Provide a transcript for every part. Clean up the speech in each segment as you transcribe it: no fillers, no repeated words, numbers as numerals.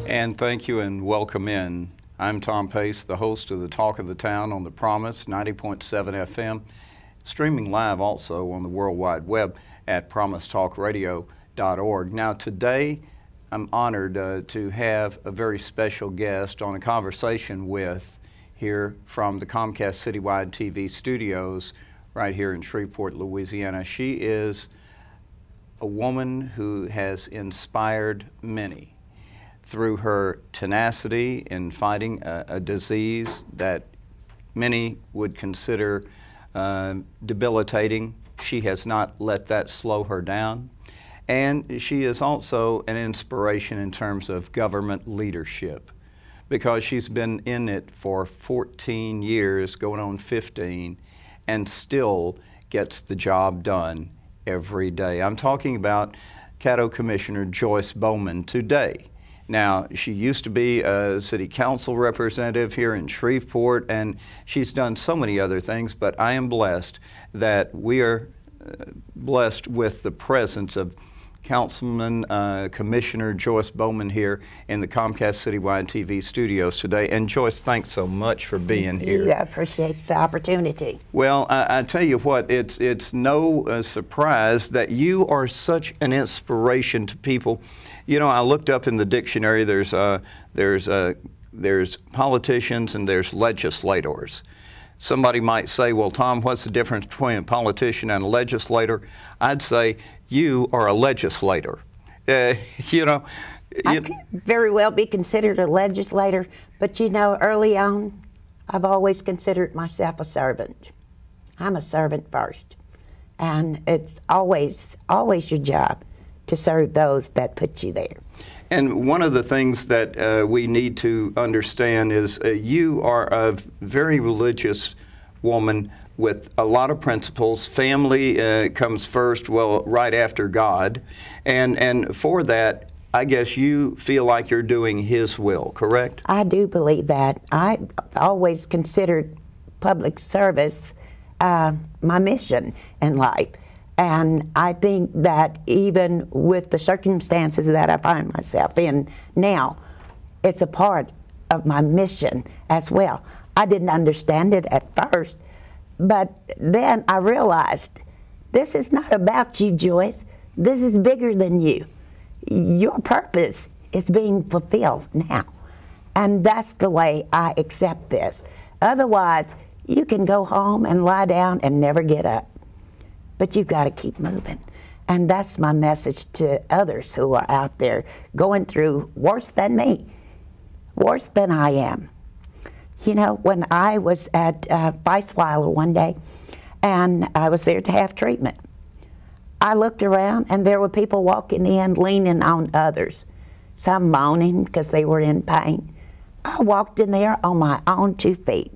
And thank you and welcome in. I'm Tom Pace, the host of the Talk of the Town on the Promise 90.7 FM, streaming live also on the World Wide Web at promisetalkradio.org. Now today I'm honored to have a very special guest on a conversation with here from the Comcast Citywide TV studios right here in Shreveport, Louisiana. She is a woman who has inspired many through her tenacity in fighting a disease that many would consider debilitating. She has not let that slow her down. And she is also an inspiration in terms of government leadership, because she's been in it for 14 years, going on 15, and still gets the job done every day. I'm talking about Caddo Commissioner Joyce Bowman today. Now, she used to be a city council representative here in Shreveport, and she's done so many other things, but I am blessed that we are blessed with the presence of Councilman Commissioner Joyce Bowman here in the Comcast Citywide TV studios today. And Joyce, thanks so much for being here. I appreciate the opportunity. Well, I tell you what, it's no surprise that you are such an inspiration to people. You know, I looked up in the dictionary, there's politicians and there's legislators. Somebody might say, well, Tom, what's the difference between a politician and a legislator? I'd say you are a legislator. You know. I could very well be considered a legislator, but you know, early on, I've always considered myself a servant. I'm a servant first. And it's always your job to serve those that put you there. And one of the things that we need to understand is you are a very religious woman with a lot of principles. Family comes first, well, right after God. And for that, I guess you feel like you're doing His will, correct? I do believe that. I always considered public service my mission in life. And I think that even with the circumstances that I find myself in now, it's a part of my mission as well. I didn't understand it at first, but then I realized this is not about you, Joyce. This is bigger than you. Your purpose is being fulfilled now. And that's the way I accept this. Otherwise, you can go home and lie down and never get up. But you've got to keep moving. And that's my message to others who are out there going through worse than me, worse than I am. You know, when I was at Weissweiler one day, and I was there to have treatment, I looked around and there were people walking in, leaning on others, some moaning because they were in pain. I walked in there on my own 2 feet.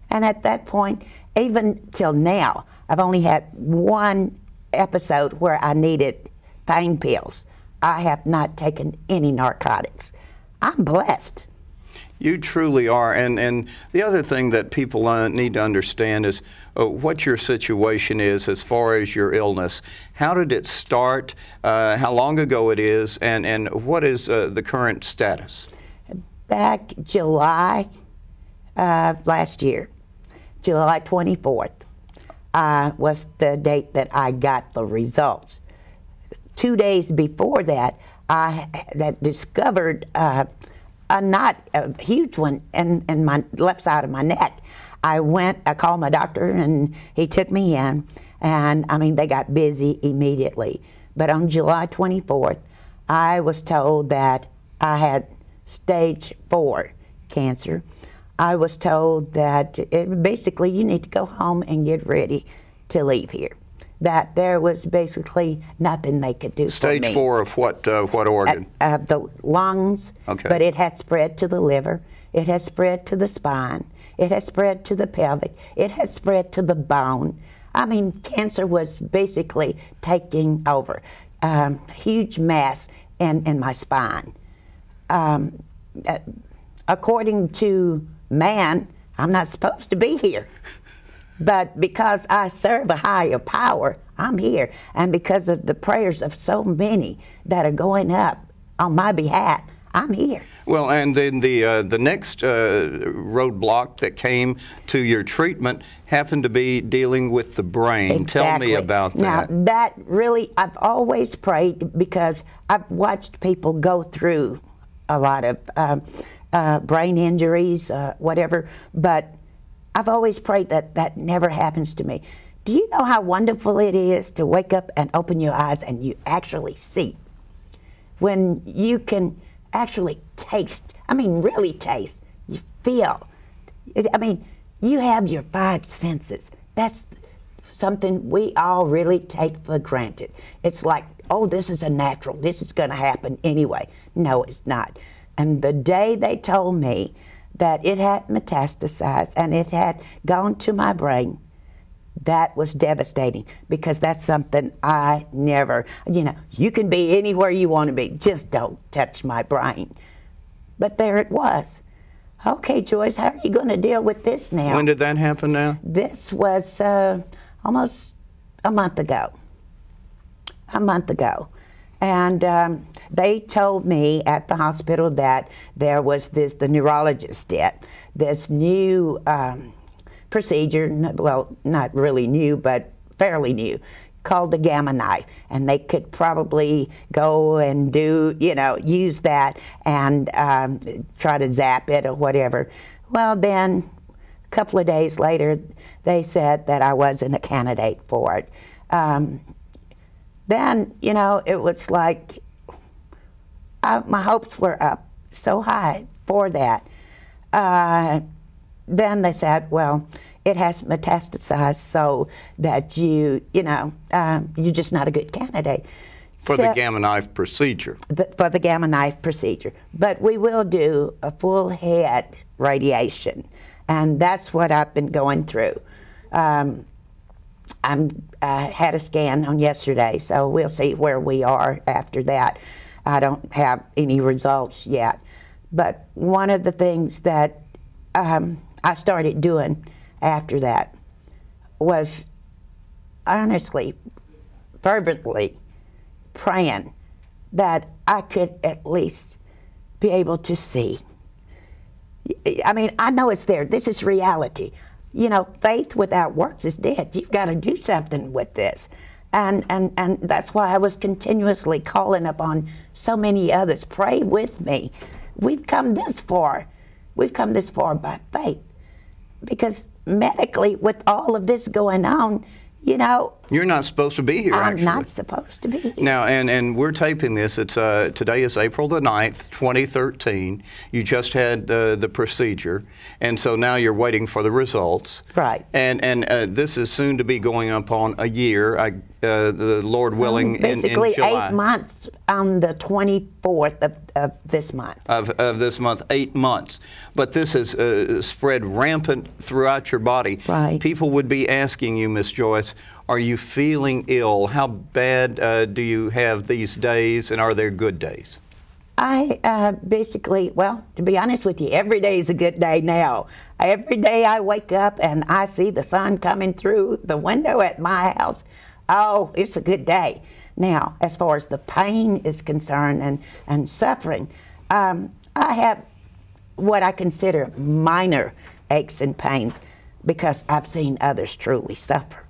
And at that point, even till now, I've only had one episode where I needed pain pills. I have not taken any narcotics. I'm blessed. You truly are. And the other thing that people need to understand is what your situation is as far as your illness. How did it start? How long ago it is? And what is the current status? Back July last year, July 24th. Was the date that I got the results. 2 days before that, I discovered a knot, a huge one, in my left side of my neck. I called my doctor, and he took me in, and I mean, they got busy immediately. But on July 24th, I was told that I had stage 4 cancer. I was told that basically you need to go home and get ready to leave here. That there was basically nothing they could do for me. Stage 4 of what organ? The lungs, okay. But it had spread to the liver, it had spread to the spine, it had spread to the pelvic, it had spread to the bone. I mean, cancer was basically taking over. Huge mass in my spine. According to man, I'm not supposed to be here. But because I serve a higher power, I'm here. And because of the prayers of so many that are going up on my behalf, I'm here. Well, and then the next roadblock that came to your treatment happened to be dealing with the brain. Exactly. Tell me about that. Now, that really, I've always prayed, because I've watched people go through a lot of brain injuries, whatever, but I've always prayed that that never happens to me. Do you know how wonderful it is to wake up and open your eyes and you actually see? When you can actually taste, I mean really taste, you feel. I mean, you have your 5 senses. That's something we all really take for granted. It's like, oh, this is a natural, this is gonna happen anyway. No, it's not. And the day they told me that it had metastasized and it had gone to my brain, that was devastating, because that's something I never, you know, you can be anywhere you want to be, just don't touch my brain. But there it was. Okay, Joyce, how are you going to deal with this now? When did that happen now? This was almost a month ago. A month ago. And they told me at the hospital that there was this, the neurologist did, this new procedure, well, not really new, but fairly new, called the gamma knife. And they could probably go and do, you know, use that and try to zap it or whatever. Well, then a couple of days later, they said that I wasn't a candidate for it. Then, you know, it was like my hopes were up so high for that. Then they said, well, it has metastasized so that you're just not a good candidate. For the gamma knife procedure. For the gamma knife procedure. But we will do a full head radiation, and that's what I've been going through. I had a scan on yesterday, so we'll see where we are after that. I don't have any results yet. But one of the things that I started doing after that was honestly, fervently praying that I could at least be able to see. I mean, I know it's there. This is reality. You know, faith without works is dead. You've got to do something with this. And that's why I was continuously calling upon so many others, pray with me. We've come this far. We've come this far by faith. Because medically, with all of this going on, you know, you're not supposed to be here, I'm not supposed to be here. Now, and we're taping this. It's today is April the 9th, 2013. You just had the procedure, and so now you're waiting for the results. Right. And this is soon to be going up on a year, the Lord willing, basically in July. 8 months on the 24th of this month. Of this month, 8 months. But this has spread rampant throughout your body. Right. People would be asking you, Miss Joyce, are you feeling ill? How bad do you have these days, and are there good days? I basically, well, to be honest with you, every day is a good day now. Every day I wake up and I see the sun coming through the window at my house. Oh, it's a good day. Now, as far as the pain is concerned and suffering, I have what I consider minor aches and pains because I've seen others truly suffer.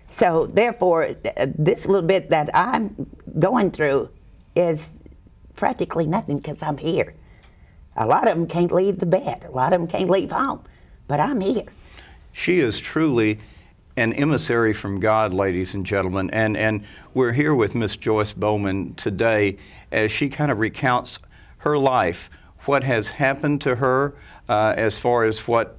So therefore, this little bit that I'm going through is practically nothing because I'm here. A lot of them can't leave the bed. A lot of them can't leave home, but I'm here. She is truly an emissary from God, ladies and gentlemen, and we're here with Miss Joyce Bowman today as she kind of recounts her life, what has happened to her as far as what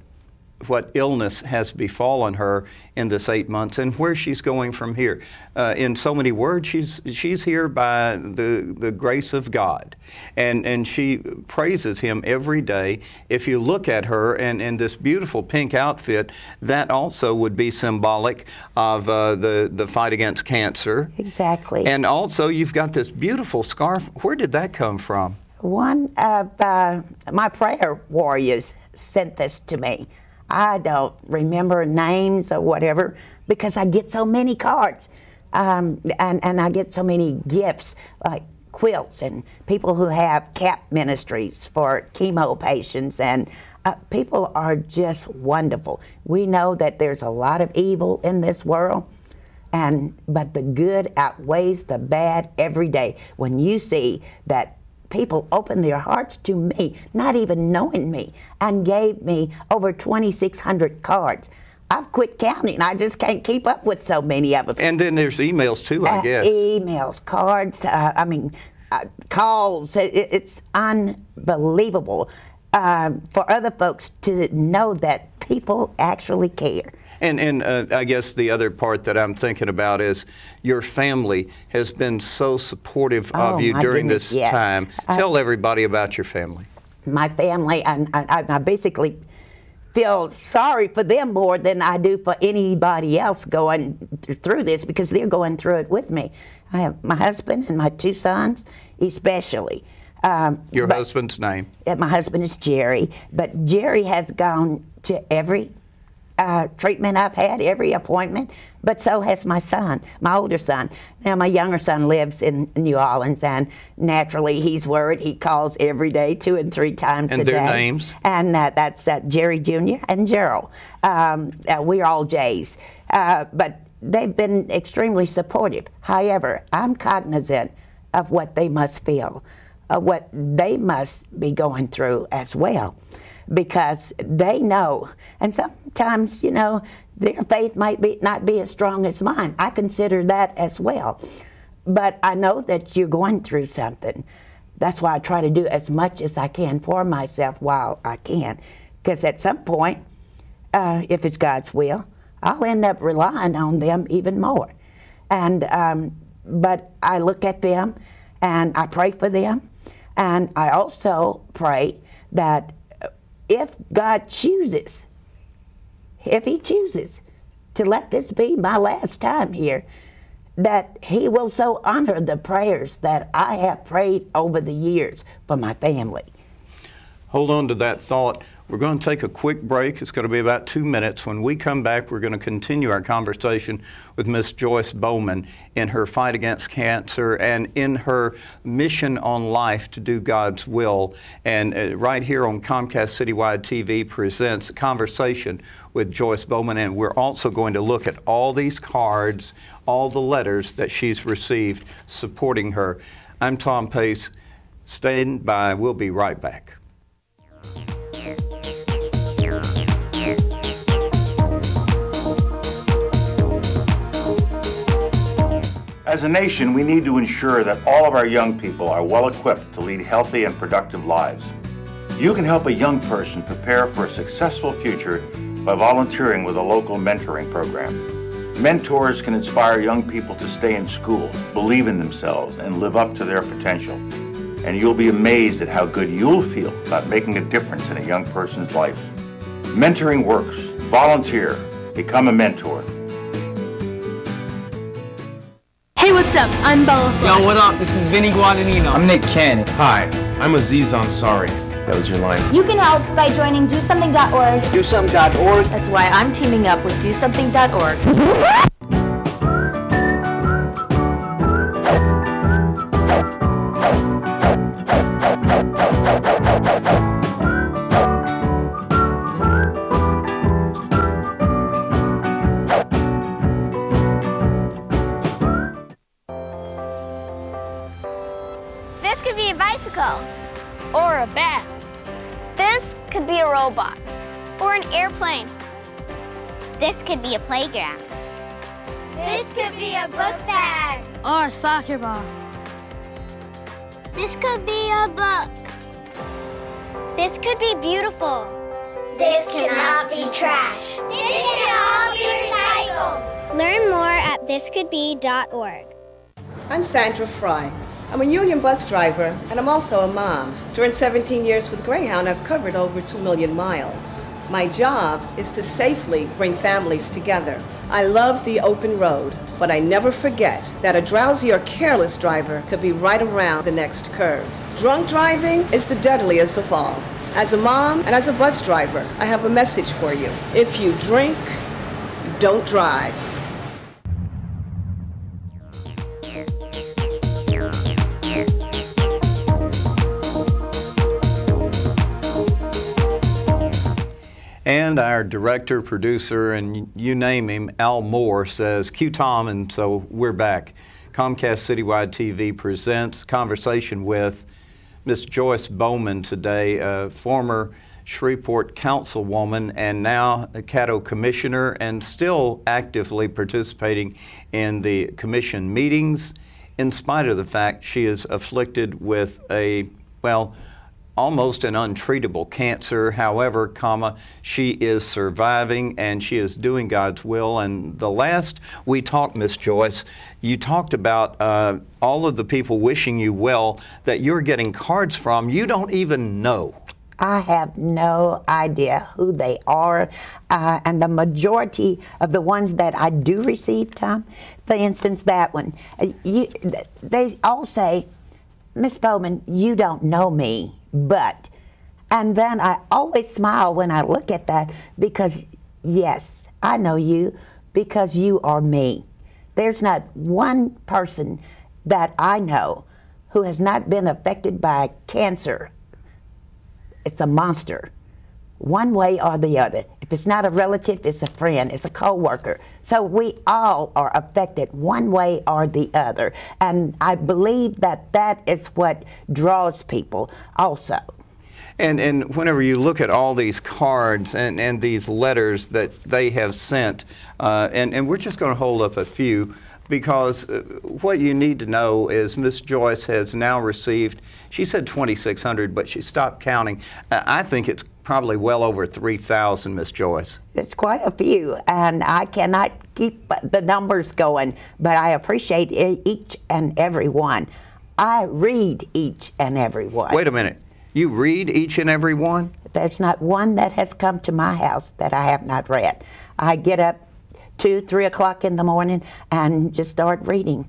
illness has befallen her in this 8 months and where she's going from here. In so many words, she's here by the grace of God, and she praises Him every day. If you look at her and this beautiful pink outfit, that also would be symbolic of the fight against cancer. Exactly. And also you've got this beautiful scarf. Where did that come from? One of my prayer warriors sent this to me. I don't remember names or whatever because I get so many cards and I get so many gifts, like quilts, and people who have cap ministries for chemo patients, and people are just wonderful. We know that there's a lot of evil in this world, but the good outweighs the bad every day. When you see that people opened their hearts to me, not even knowing me, and gave me over 2,600 cards. I've quit counting. I just can't keep up with so many of them. And then there's emails too, I guess. Emails, cards, calls. It's unbelievable for other folks to know that people actually care. And I guess the other part that I'm thinking about is your family has been so supportive of you during this time. Tell everybody about your family. My family, and I basically feel sorry for them more than I do for anybody else going through this, because they're going through it with me. I have my husband and my 2 sons, especially. Your husband's name? My husband is Jerry, but Jerry has gone to every treatment I've had, every appointment, but so has my son, my older son. Now, my younger son lives in New Orleans, and naturally he's worried. He calls every day, 2 and 3 times a day. And their names? And that's Jerry Jr. and Gerald. We're all J's. But they've been extremely supportive. However, I'm cognizant of what they must feel, what they must be going through as well, because they know. And sometimes, you know, their faith might not be as strong as mine. I consider that as well. But I know that you're going through something. That's why I try to do as much as I can for myself while I can. Because at some point, if it's God's will, I'll end up relying on them even more. And but I look at them and I pray for them. And I also pray that if God chooses, if He chooses to let this be my last time here, that He will so honor the prayers that I have prayed over the years for my family. Hold on to that thought. We're going to take a quick break. It's going to be about 2 minutes. When we come back, we're going to continue our conversation with Miss Joyce Bowman in her fight against cancer and in her mission on life to do God's will. And right here on Comcast Citywide TV presents a conversation with Joyce Bowman. And we're also going to look at all these cards, all the letters that she's received supporting her. I'm Tom Pace. Stand by. We'll be right back. As a nation, we need to ensure that all of our young people are well equipped to lead healthy and productive lives. You can help a young person prepare for a successful future by volunteering with a local mentoring program. Mentors can inspire young people to stay in school, believe in themselves, and live up to their potential. And you'll be amazed at how good you'll feel about making a difference in a young person's life. Mentoring works. Volunteer. Become a mentor. Hey, what's up? I'm Bella. Yo, what up? This is Vinny Guadagnino. I'm Nick Cannon. Hi, I'm Aziz Ansari. That was your line. You can help by joining DoSomething.org. DoSomething.org. That's why I'm teaming up with DoSomething.org. This could be a bicycle. Or a bat. This could be a robot. Or an airplane. This could be a playground. This could be a book bag. Or a soccer ball. This could be a book. This could be beautiful. This cannot be trash. This can all be recycled. Learn more at thiscouldbe.org. I'm Sandra Fry. I'm a union bus driver, and I'm also a mom. During 17 years with Greyhound, I've covered over 2 million miles. My job is to safely bring families together. I love the open road, but I never forget that a drowsy or careless driver could be right around the next curve. Drunk driving is the deadliest of all. As a mom and as a bus driver, I have a message for you. If you drink, don't drive. And our director, producer, and you name him, Al Moore, says, Q Tom, and so we're back. Comcast Citywide TV presents Conversation with Miss Joyce Bowman today, a former Shreveport councilwoman and now a Caddo commissioner, and still actively participating in the commission meetings in spite of the fact she is afflicted with a, well, almost an untreatable cancer. However, she is surviving and she is doing God's will. And the last we talked, Miss Joyce, you talked about all of the people wishing you well that you're getting cards from you don't even know. I have no idea who they are, and the majority of the ones that I do receive, Tom, for instance, that one, they all say, Miss Bowman, you don't know me, but, and then I always smile when I look at that because, yes, I know you because you are me. There's not one person that I know who has not been affected by cancer. It's a monster, one way or the other. If it's not a relative, it's a friend, it's a co-worker. So we all are affected one way or the other. And I believe that that is what draws people also. And whenever you look at all these cards and these letters that they have sent, and we're just going to hold up a few, because what you need to know is Miss Joyce has now received, she said 2,600, but she stopped counting. I think it's probably well over 3,000, Miss Joyce. It's quite a few, and I cannot keep the numbers going, but I appreciate each and every one. I read each and every one. Wait a minute. You read each and every one? There's not one that has come to my house that I have not read. I get up 2, 3 o'clock in the morning and just start reading.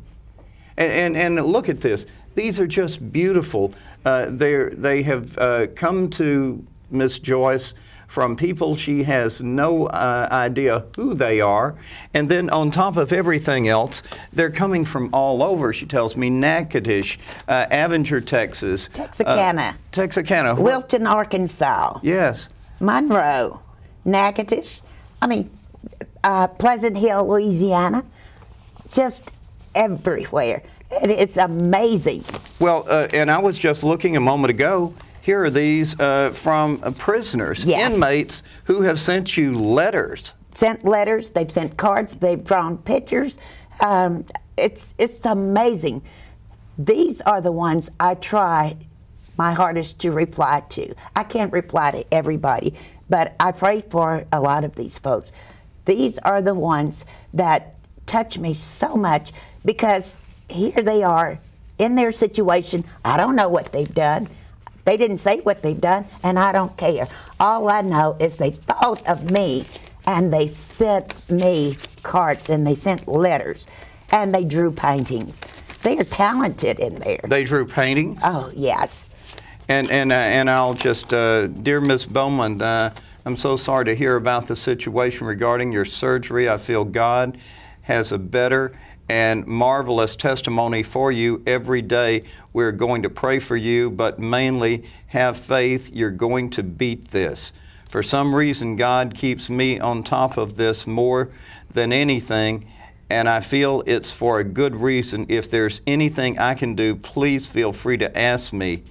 And look at this. These are just beautiful. They have come to Miss Joyce from people she has no idea who they are. And then on top of everything else, they're coming from all over. She tells me Natchitoches, Avenger, Texas. Texarkana. Wilton, Arkansas. Yes. Monroe. Natchitoches. Pleasant Hill, Louisiana, just everywhere. It's amazing. Well, and I was just looking a moment ago. Here are these from prisoners, yes. Inmates who have sent you letters. Sent letters, they've sent cards, they've drawn pictures. It's amazing. These are the ones I try my hardest to reply to. I can't reply to everybody, but I pray for a lot of these folks. These are the ones that touch me so much because here they are in their situation. I don't know what they've done. They didn't say what they've done, and I don't care. All I know is they thought of me, and they sent me cards, and they sent letters, and they drew paintings. They are talented in there. They drew paintings? Oh, yes. And I'll just, dear Miss Bowman, I'm so sorry to hear about the situation regarding your surgery. I feel God has a better and marvelous testimony for you every day. We're going to pray for you, but mainly have faith you're going to beat this. For some reason, God keeps me on top of this more than anything, and I feel it's for a good reason. If there's anything I can do, please feel free to ask me.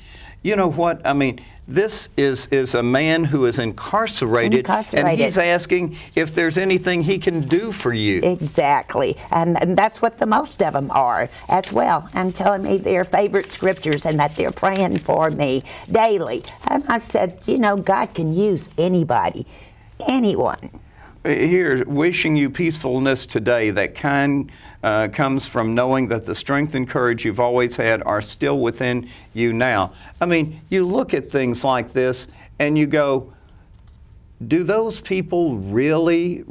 You know what? I mean, this is a man who is incarcerated, and he's asking if there's anything he can do for you. Exactly, and that's what the most of them are as well, and telling me their favorite scriptures and that they're praying for me daily. And I said, you know, God can use anybody, anyone. Here, wishing you peacefulness today. That kind comes from knowing that the strength and courage you've always had are still within you now. I mean, you look at things like this and you go, do those people really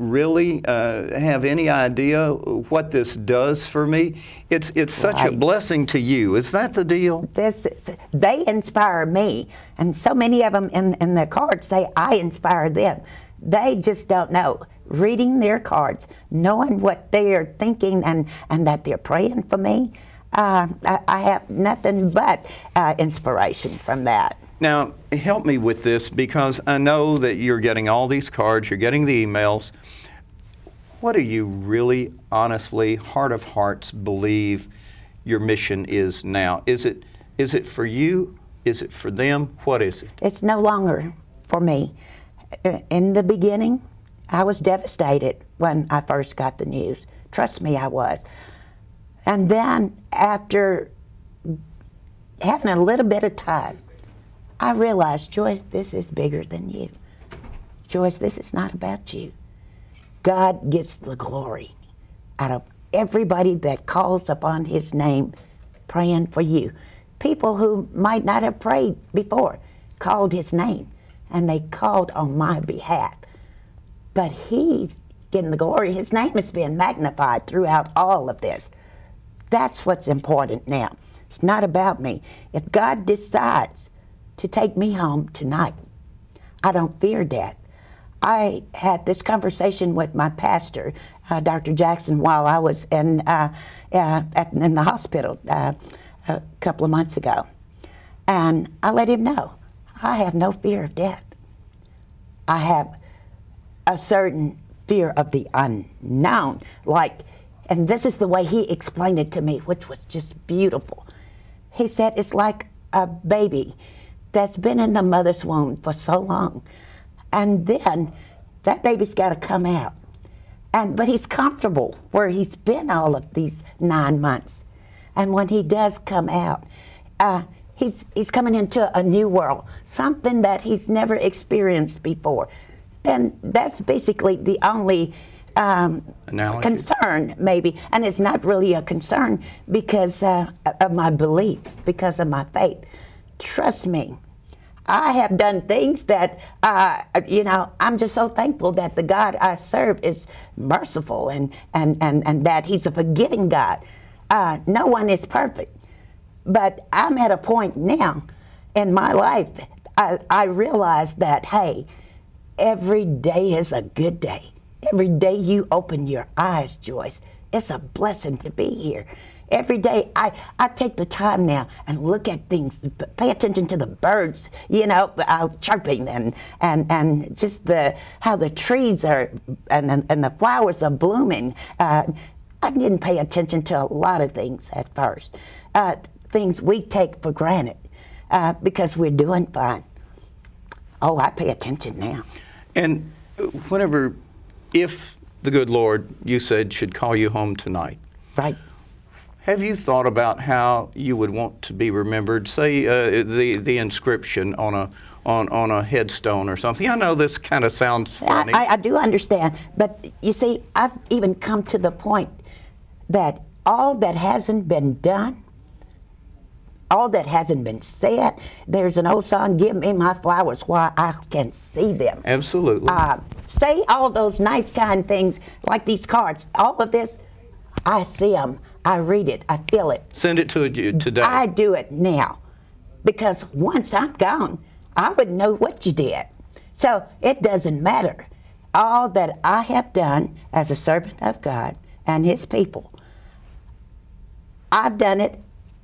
have any idea what this does for me? It's such a blessing to you. Is that the deal? They inspire me, and so many of them in the cards say I inspire them. They just don't know. Reading their cards, knowing what they're thinking and that they're praying for me, I have nothing but inspiration from that. Now, help me with this, because I know that you're getting all these cards, you're getting the emails. What do you really, honestly, heart of hearts, believe your mission is now? Is it for you? Is it for them? What is it? It's no longer for me. In the beginning, I was devastated when I first got the news. Trust me, I was. And then after having a little bit of time, I realized, Joyce, this is bigger than you. Joyce, this is not about you. God gets the glory out of everybody that calls upon his name praying for you. People who might not have prayed before called his name, and they called on my behalf. But he's getting the glory. His name is being magnified throughout all of this. That's what's important now. It's not about me. If God decides to take me home tonight, I don't fear death. I had this conversation with my pastor, Dr. Jackson, while I was in the hospital a couple of months ago. And I let him know, I have no fear of death. I have a certain fear of the unknown. And this is the way he explained it to me, which was just beautiful. He said, it's like a baby that's been in the mother's womb for so long. And then that baby's got to come out. But he's comfortable where he's been all of these 9 months. And when he does come out, he's coming into a new world, something that he's never experienced before. And that's basically the only concern, maybe. And it's not really a concern because of my belief, because of my faith. Trust me. I have done things that, I'm just so thankful that the God I serve is merciful and that he's a forgiving God. No one is perfect. But I'm at a point now in my life, I realize that, hey, every day is a good day. Every day you open your eyes, Joyce, it's a blessing to be here. Every day, I take the time now and look at things, pay attention to the birds, chirping and just how the trees are and the flowers are blooming. I didn't pay attention to a lot of things at first, things we take for granted because we're doing fine. Oh, I pay attention now. And if the good Lord, you said, should call you home tonight. Right. Have you thought about how you would want to be remembered? Say the inscription on a headstone or something. I know this kind of sounds funny. I do understand, but you see, I've even come to the point that all that hasn't been done, all that hasn't been said, there's an old song, give me my flowers while I can see them. Absolutely. Say all those nice kind things, like these cards, all of this, I see them. I read it. I feel it. Send it to you today. I do it now. Because once I'm gone, I would know what you did. So it doesn't matter. All that I have done as a servant of God and his people, I've done it.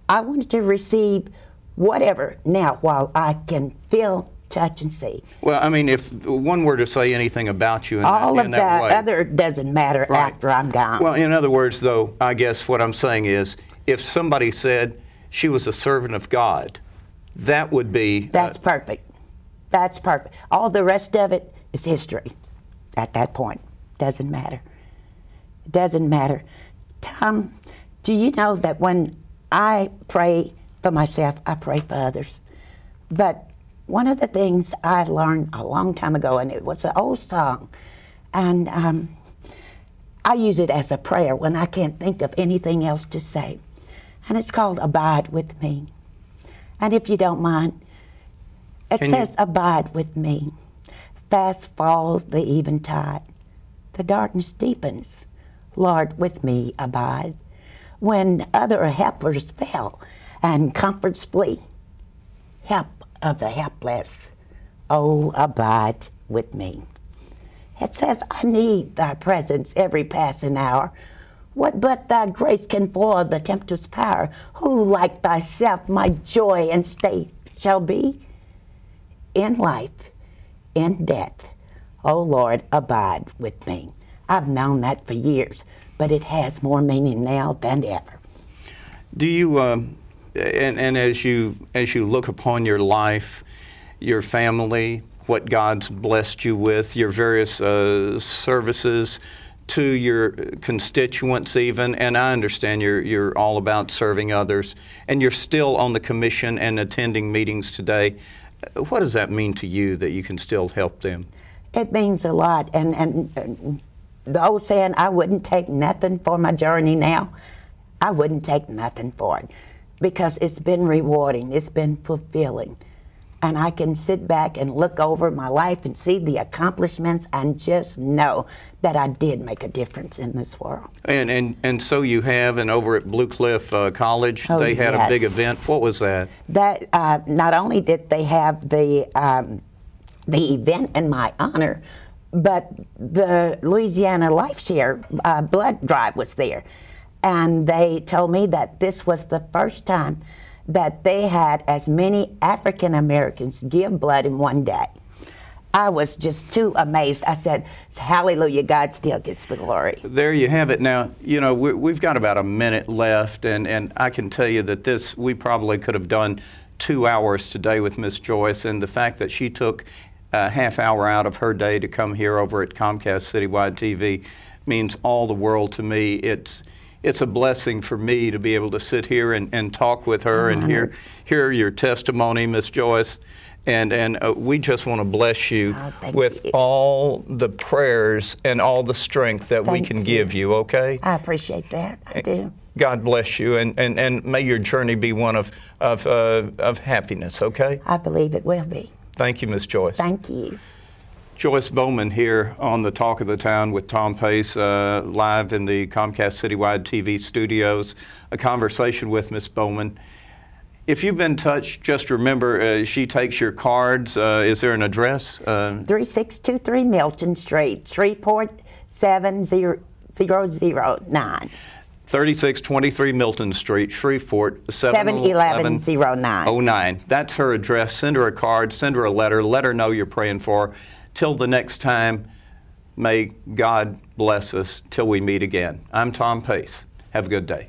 I wanted to receive whatever now while I can feel, touch, and see. Well, I mean, if one were to say anything about you in all that, of that way, other doesn't matter right. After I'm gone. Well, in other words, though, I guess what I'm saying is, if somebody said she was a servant of God, that would be... That's perfect. That's perfect. All the rest of it is history at that point. Doesn't matter. It doesn't matter. Tom, do you know that when I pray for myself, I pray for others? But one of the things I learned a long time ago, and it was an old song, and I use it as a prayer when I can't think of anything else to say. And it's called Abide With Me. And if you don't mind, it says, abide with me. Fast falls the eventide. The darkness deepens. Lord, with me abide. When other helpers fail and comforts flee, help of the helpless, oh, abide with me. It says, I need thy presence every passing hour. What but thy grace can foil the tempter's power? Who like thyself my joy and stay shall be? in life, in death, oh Lord, abide with me. I've known that for years, but it has more meaning now than ever. Do you, and as you look upon your life, your family, what God's blessed you with, your various services to your constituents even, and I understand you're all about serving others, and you're still on the commission and attending meetings today. What does that mean to you that you can still help them? It means a lot, and the old saying, I wouldn't take nothing for my journey now, I wouldn't take nothing for it, because it's been rewarding, it's been fulfilling. And I can sit back and look over my life and see the accomplishments and just know that I did make a difference in this world. And so you have, and over at Blue Cliff College, they had a big event. What was that? That not only did they have the event in my honor, but the Louisiana Life Share blood drive was there. And they told me that this was the first time that they had as many African Americans give blood in one day. I was just too amazed. I said, hallelujah, God still gets the glory. There you have it. Now, you know, we've got about a minute left, and I can tell you that we probably could have done 2 hours today with Miss Joyce, and the fact that she took a half hour out of her day to come here over at Comcast Citywide TV means all the world to me. It's a blessing for me to be able to sit here and talk with her and hear your testimony, Miss Joyce. And we just want to bless you with all the prayers and all the strength that we can give you, okay? I appreciate that. I do. God bless you, and may your journey be one of happiness, okay? I believe it will be. Thank you, Miss Joyce. Thank you. Joyce Bowman here on the Talk of the Town with Tom Pace, live in the Comcast Citywide TV studios. A conversation with Miss Bowman. If you've been touched, just remember she takes your cards. Is there an address? 3623 Milton Street, Shreveport 70009. 3623 Milton Street, Shreveport 71109. That's her address. Send her a card, send her a letter, let her know you're praying for her. Till the next time, may God bless us till we meet again. I'm Tom Pace. Have a good day.